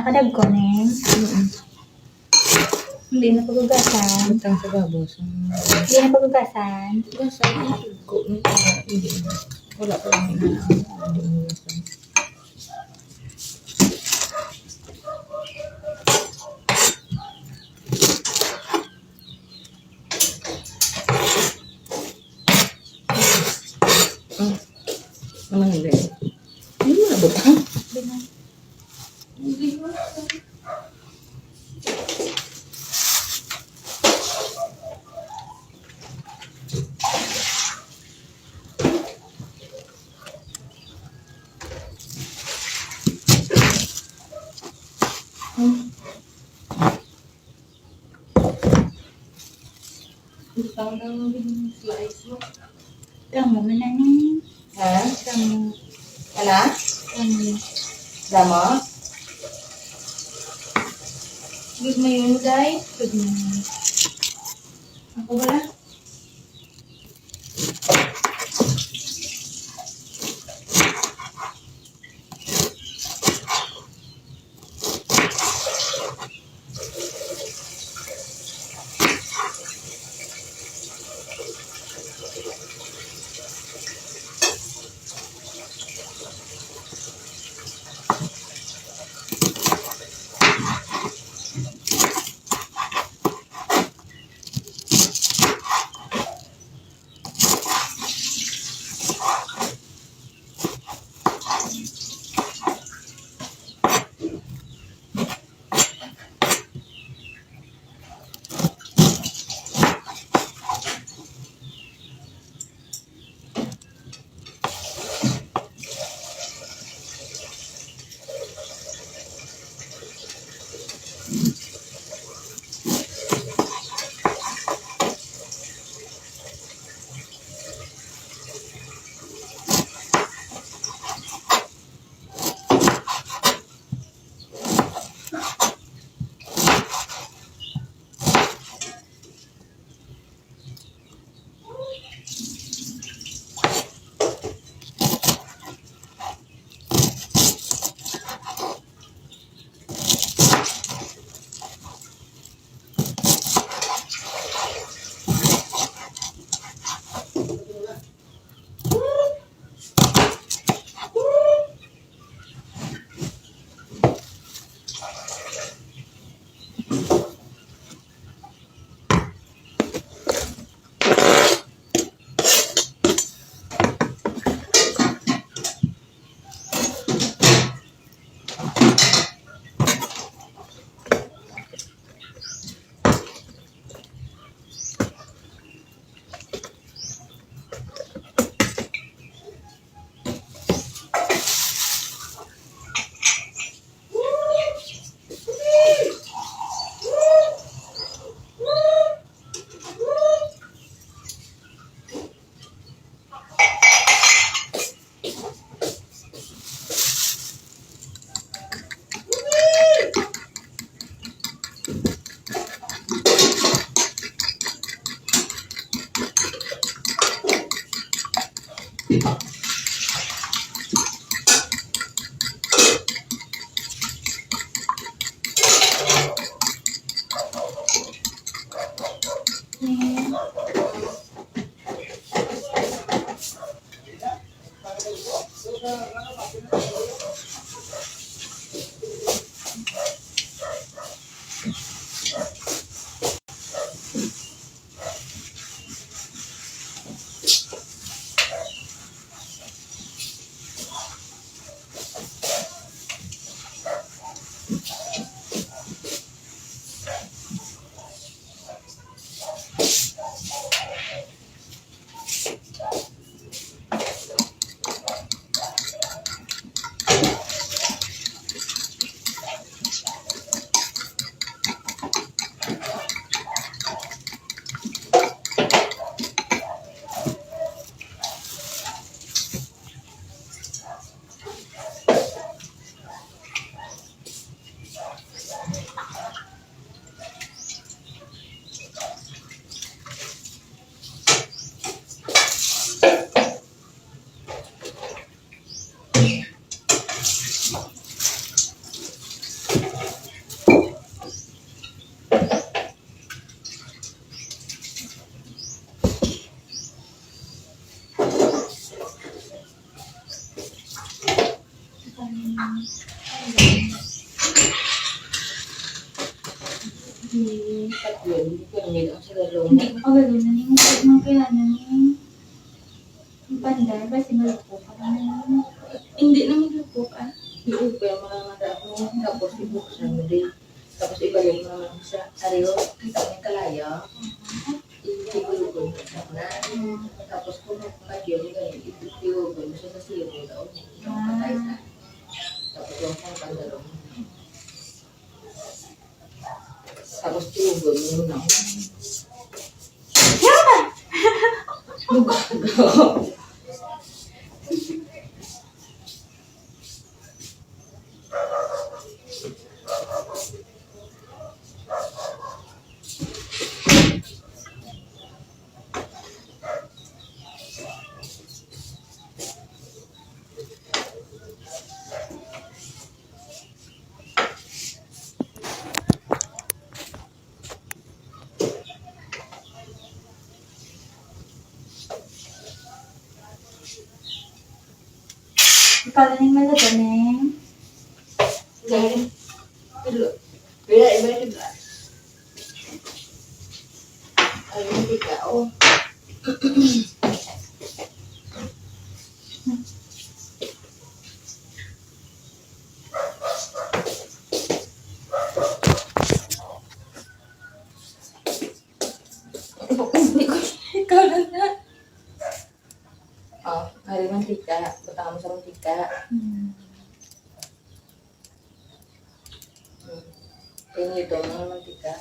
Nakadag ko, Neng. Hindi na pagugasan. Utang sa babos. Hindi na pagugasan. Gasan, ko. Hindi. Wala pa lang inaaman. Hindi mo gasan. Naman hindi. Hindi mo nabutang. Hindi mo. Utang lang yung slice mo. Kamu mo na, Neng. Ha? Kamu. Ala? Kamu. Dama? Good mo yun, guys. Good na. Ako wala. Tatlo, hindi ko namin ang sigalong. Ako gano'n na ning mga kaya na ning pandar kasi malpo pa naman. Hindi naman lupok ah. I-open mo lang ang ako. Tapos ibuksan mo din. Tapos ibalik mo naman sa ariyo. Kita mo yung kalaya. Ibulugod mo sa na. Tapos kung mag-yun, ibulugod mo siya sa zero daw. Patay na. Tapos yung pang pandalong. Tapos tulugod mo muna. Bugago. Ikaw na ning malaga neng. Dahil, pero iba yung ba? Ayun, hindi ka, oh. Hindi ko, ikaw lang na. Oh, hari mantika. Butang mo sa mantika. Tingin ito, mga mantika.